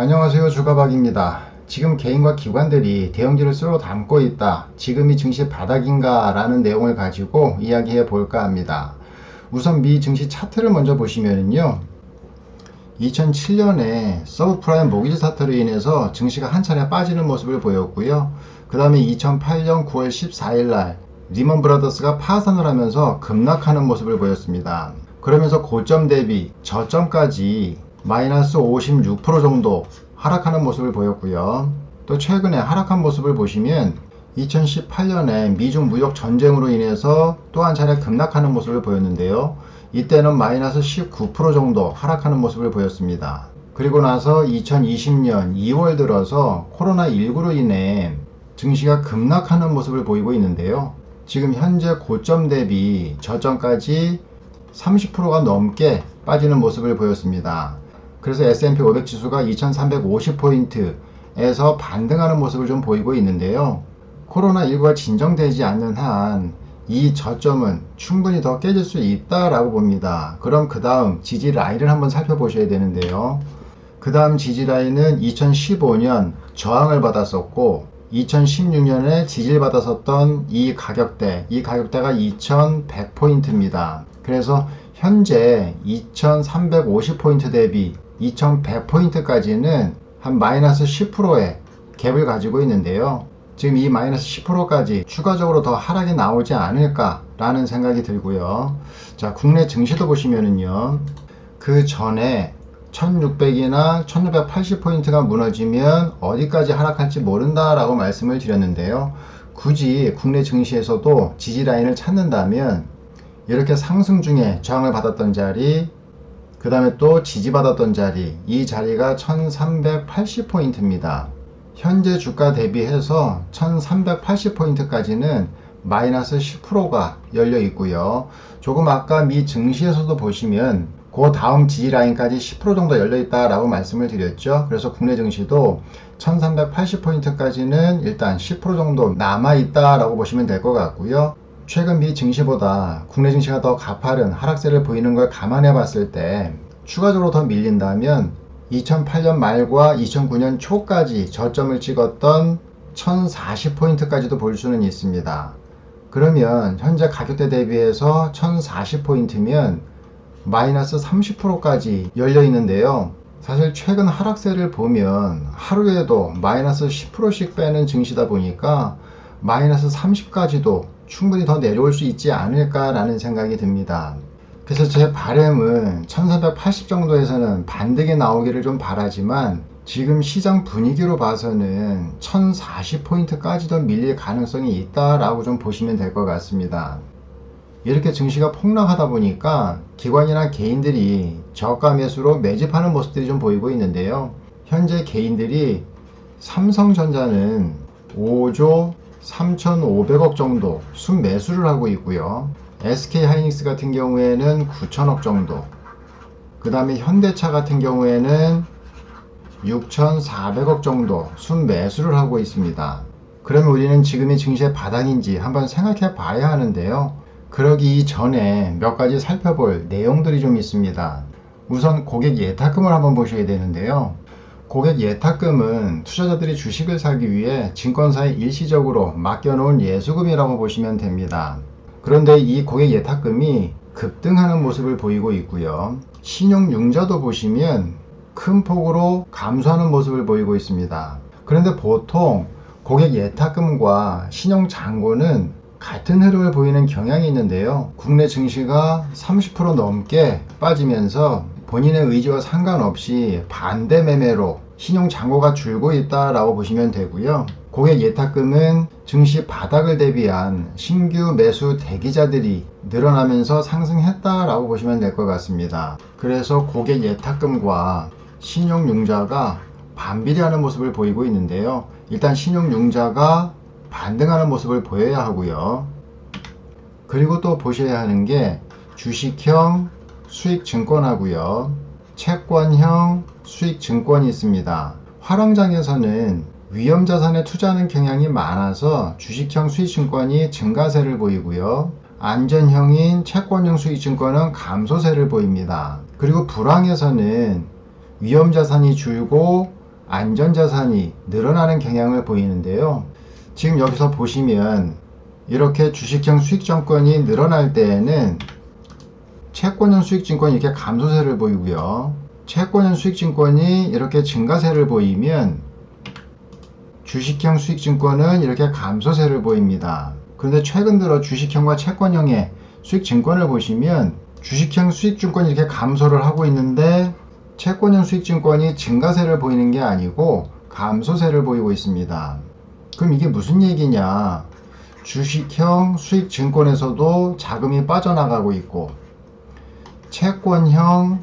안녕하세요, 주가박입니다. 지금 개인과 기관들이 대형주를 쓸어 담고 있다, 지금이 증시 바닥인가 라는 내용을 가지고 이야기해 볼까 합니다. 우선 미 증시 차트를 먼저 보시면요, 2007년에 서브프라임 모기지 사태로 인해서 증시가 한 차례 빠지는 모습을 보였고요. 그 다음에 2008년 9월 14일날 리먼 브라더스가 파산을 하면서 급락하는 모습을 보였습니다. 그러면서 고점 대비 저점까지 마이너스 56% 정도 하락하는 모습을 보였고요. 또 최근에 하락한 모습을 보시면 2018년에 미중 무역 전쟁으로 인해서 또 한 차례 급락하는 모습을 보였는데요. 이때는 마이너스 19% 정도 하락하는 모습을 보였습니다. 그리고 나서 2020년 2월 들어서 코로나19로 인해 증시가 급락하는 모습을 보이고 있는데요. 지금 현재 고점 대비 저점까지 30%가 넘게 빠지는 모습을 보였습니다. 그래서 S&P 500 지수가 2350포인트에서 반등하는 모습을 좀 보이고 있는데요. 코로나19가 진정되지 않는 한 이 저점은 충분히 더 깨질 수 있다라고 봅니다. 그럼 그 다음 지지 라인을 한번 살펴보셔야 되는데요. 그 다음 지지 라인은 2015년 저항을 받았었고 2016년에 지지를 받았었던 이 가격대가 2100포인트입니다. 그래서 현재 2350포인트 대비 2100포인트까지는 한 마이너스 10%의 갭을 가지고 있는데요. 지금 이 마이너스 10%까지 추가적으로 더 하락이 나오지 않을까 라는 생각이 들고요. 자, 국내 증시도 보시면은요, 그 전에 1600이나 1680포인트가 무너지면 어디까지 하락할지 모른다 라고 말씀을 드렸는데요. 굳이 국내 증시에서도 지지라인을 찾는다면 이렇게 상승 중에 저항을 받았던 자리, 그 다음에 또 지지받았던 자리, 이 자리가 1380포인트입니다. 현재 주가 대비해서 1380포인트까지는 마이너스 10%가 열려 있고요. 조금 아까 미 증시에서도 보시면 그 다음 지지라인까지 10% 정도 열려 있다라고 말씀을 드렸죠. 그래서 국내 증시도 1380포인트까지는 일단 10% 정도 남아 있다라고 보시면 될 것 같고요. 최근 미 증시보다 국내 증시가 더 가파른 하락세를 보이는 걸 감안해 봤을 때 추가적으로 더 밀린다면 2008년 말과 2009년 초까지 저점을 찍었던 1040포인트까지도 볼 수는 있습니다. 그러면 현재 가격대 대비해서 1040포인트면 마이너스 30%까지 열려 있는데요. 사실 최근 하락세를 보면 하루에도 마이너스 10%씩 빼는 증시다 보니까 마이너스 30까지도 충분히 더 내려올 수 있지 않을까라는 생각이 듭니다. 그래서 제 바람은 1380 정도에서는 반등이 나오기를 좀 바라지만 지금 시장 분위기로 봐서는 1040포인트까지도 밀릴 가능성이 있다라고 좀 보시면 될 것 같습니다. 이렇게 증시가 폭락하다 보니까 기관이나 개인들이 저가 매수로 매집하는 모습들이 좀 보이고 있는데요. 현재 개인들이 삼성전자는 5조 3500억 정도 순매수를 하고 있고요. SK하이닉스 같은 경우에는 9천억 정도, 그 다음에 현대차 같은 경우에는 6400억 정도 순매수를 하고 있습니다. 그러면 우리는 지금이 증시의 바닥인지 한번 생각해 봐야 하는데요. 그러기 전에 몇 가지 살펴볼 내용들이 좀 있습니다. 우선 고객 예탁금을 한번 보셔야 되는데요. 고객 예탁금은 투자자들이 주식을 사기 위해 증권사에 일시적으로 맡겨놓은 예수금이라고 보시면 됩니다. 그런데 이 고객 예탁금이 급등하는 모습을 보이고 있고요. 신용융자도 보시면 큰 폭으로 감소하는 모습을 보이고 있습니다. 그런데 보통 고객 예탁금과 신용잔고는 같은 흐름을 보이는 경향이 있는데요. 국내 증시가 30% 넘게 빠지면서 본인의 의지와 상관없이 반대 매매로 신용잔고가 줄고 있다라고 보시면 되고요. 고객 예탁금은 증시 바닥을 대비한 신규 매수 대기자들이 늘어나면서 상승했다라고 보시면 될 것 같습니다. 그래서 고객 예탁금과 신용융자가 반비례하는 모습을 보이고 있는데요. 일단 신용융자가 반등하는 모습을 보여야 하고요. 그리고 또 보셔야 하는 게 주식형 수익증권하고요, 채권형 수익증권이 있습니다. 화랑장에서는 위험자산에 투자하는 경향이 많아서 주식형 수익증권이 증가세를 보이고요, 안전형인 채권형 수익증권은 감소세를 보입니다. 그리고 불황에서는 위험자산이 줄고 안전자산이 늘어나는 경향을 보이는데요. 지금 여기서 보시면 이렇게 주식형 수익증권이 늘어날 때에는 채권형 수익증권이 이렇게 감소세를 보이고요. 채권형 수익증권이 이렇게 증가세를 보이면 주식형 수익증권은 이렇게 감소세를 보입니다. 그런데 최근 들어 주식형과 채권형의 수익증권을 보시면 주식형 수익증권이 이렇게 감소를 하고 있는데 채권형 수익증권이 증가세를 보이는 게 아니고 감소세를 보이고 있습니다. 그럼 이게 무슨 얘기냐? 주식형 수익증권에서도 자금이 빠져나가고 있고 채권형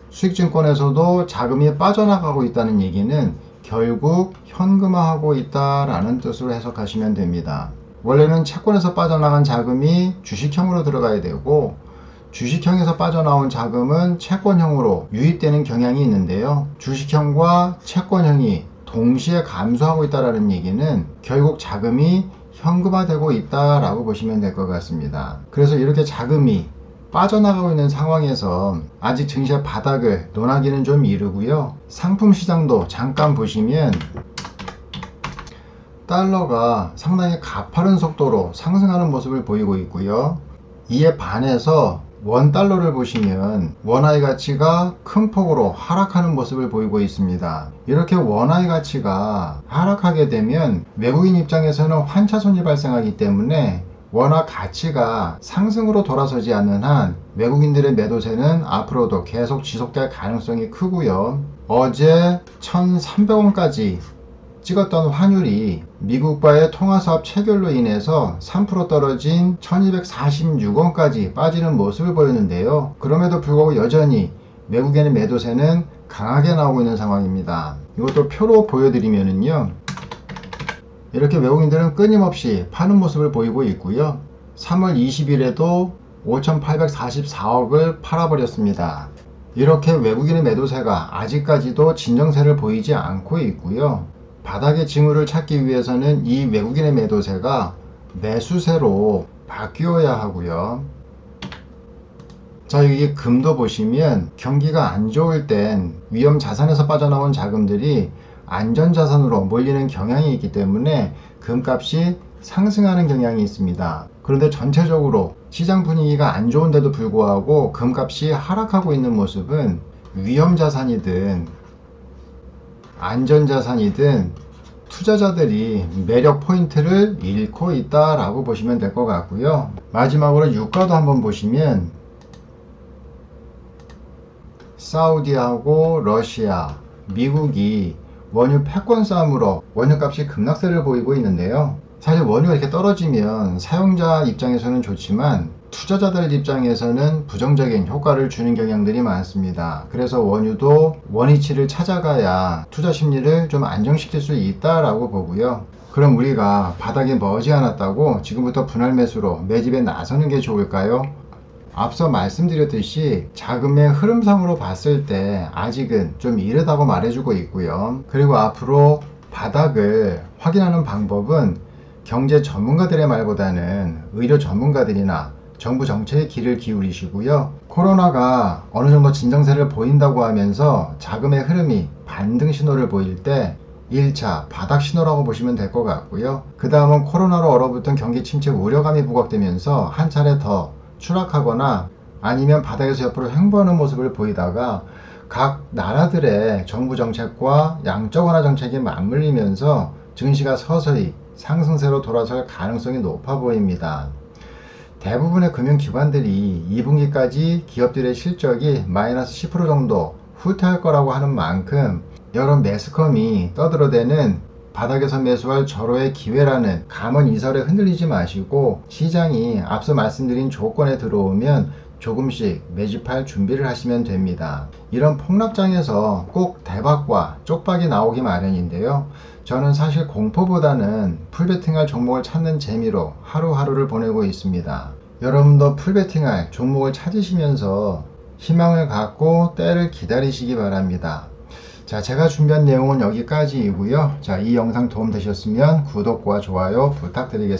수익증권에서도 자금이 빠져나가고 있다는 얘기는 결국 현금화하고 있다라는 뜻으로 해석하시면 됩니다. 원래는 채권에서 빠져나간 자금이 주식형으로 들어가야 되고 주식형에서 빠져나온 자금은 채권형으로 유입되는 경향이 있는데요. 주식형과 채권형이 동시에 감소하고 있다는 얘기는 결국 자금이 현금화되고 있다라고 보시면 될 것 같습니다. 그래서 이렇게 자금이 빠져나가고 있는 상황에서 아직 증시의 바닥을 논하기는 좀 이르고요. 상품 시장도 잠깐 보시면 달러가 상당히 가파른 속도로 상승하는 모습을 보이고 있고요. 이에 반해서 원달러를 보시면 원화의 가치가 큰 폭으로 하락하는 모습을 보이고 있습니다. 이렇게 원화의 가치가 하락하게 되면 외국인 입장에서는 환차손이 발생하기 때문에 원화 가치가 상승으로 돌아서지 않는 한 외국인들의 매도세는 앞으로도 계속 지속될 가능성이 크고요. 어제 1,300원까지 찍었던 환율이 미국과의 통화사업 체결로 인해서 3% 떨어진 1246원까지 빠지는 모습을 보였는데요. 그럼에도 불구하고 여전히 외국인의 매도세는 강하게 나오고 있는 상황입니다. 이것도 표로 보여드리면은요. 이렇게 외국인들은 끊임없이 파는 모습을 보이고 있고요. 3월 20일에도 5,844억을 팔아버렸습니다. 이렇게 외국인의 매도세가 아직까지도 진정세를 보이지 않고 있고요. 바닥의 징후를 찾기 위해서는 이 외국인의 매도세가 매수세로 바뀌어야 하고요. 자, 여기 금도 보시면 경기가 안 좋을 땐 위험 자산에서 빠져나온 자금들이 안전자산으로 몰리는 경향이 있기 때문에 금값이 상승하는 경향이 있습니다. 그런데 전체적으로 시장 분위기가 안 좋은데도 불구하고 금값이 하락하고 있는 모습은 위험자산이든 안전자산이든 투자자들이 매력 포인트를 잃고 있다라고 보시면 될 것 같고요. 마지막으로 유가도 한번 보시면 사우디하고 러시아, 미국이 원유 패권 싸움으로 원유값이 급락세를 보이고 있는데요. 사실 원유가 이렇게 떨어지면 사용자 입장에서는 좋지만 투자자들 입장에서는 부정적인 효과를 주는 경향들이 많습니다. 그래서 원유도 원위치를 찾아가야 투자 심리를 좀 안정시킬 수 있다라고 보고요. 그럼 우리가 바닥이 머지않았다고 지금부터 분할 매수로 매집에 나서는 게 좋을까요? 앞서 말씀드렸듯이 자금의 흐름상으로 봤을 때 아직은 좀 이르다고 말해주고 있고요. 그리고 앞으로 바닥을 확인하는 방법은 경제 전문가들의 말보다는 의료 전문가들이나 정부 정책의 귀를 기울이시고요. 코로나가 어느 정도 진정세를 보인다고 하면서 자금의 흐름이 반등 신호를 보일 때 1차 바닥 신호라고 보시면 될 것 같고요. 그 다음은 코로나로 얼어붙은 경기 침체 우려감이 부각되면서 한 차례 더 추락하거나 아니면 바닥에서 옆으로 횡보하는 모습을 보이다가 각 나라들의 정부 정책과 양적 완화 정책이 맞물리면서 증시가 서서히 상승세로 돌아설 가능성이 높아 보입니다. 대부분의 금융기관들이 2분기까지 기업들의 실적이 마이너스 10% 정도 후퇴할 거라고 하는 만큼 여러 매스컴이 떠들어대는 바닥에서 매수할 절호의 기회라는 감언 이설에 흔들리지 마시고 시장이 앞서 말씀드린 조건에 들어오면 조금씩 매집할 준비를 하시면 됩니다. 이런 폭락장에서 꼭 대박과 쪽박이 나오기 마련인데요. 저는 사실 공포보다는 풀베팅할 종목을 찾는 재미로 하루하루를 보내고 있습니다. 여러분도 풀베팅할 종목을 찾으시면서 희망을 갖고 때를 기다리시기 바랍니다. 자, 제가 준비한 내용은 여기까지이고요. 자, 이 영상 도움 되셨으면 구독과 좋아요 부탁드리겠습니다.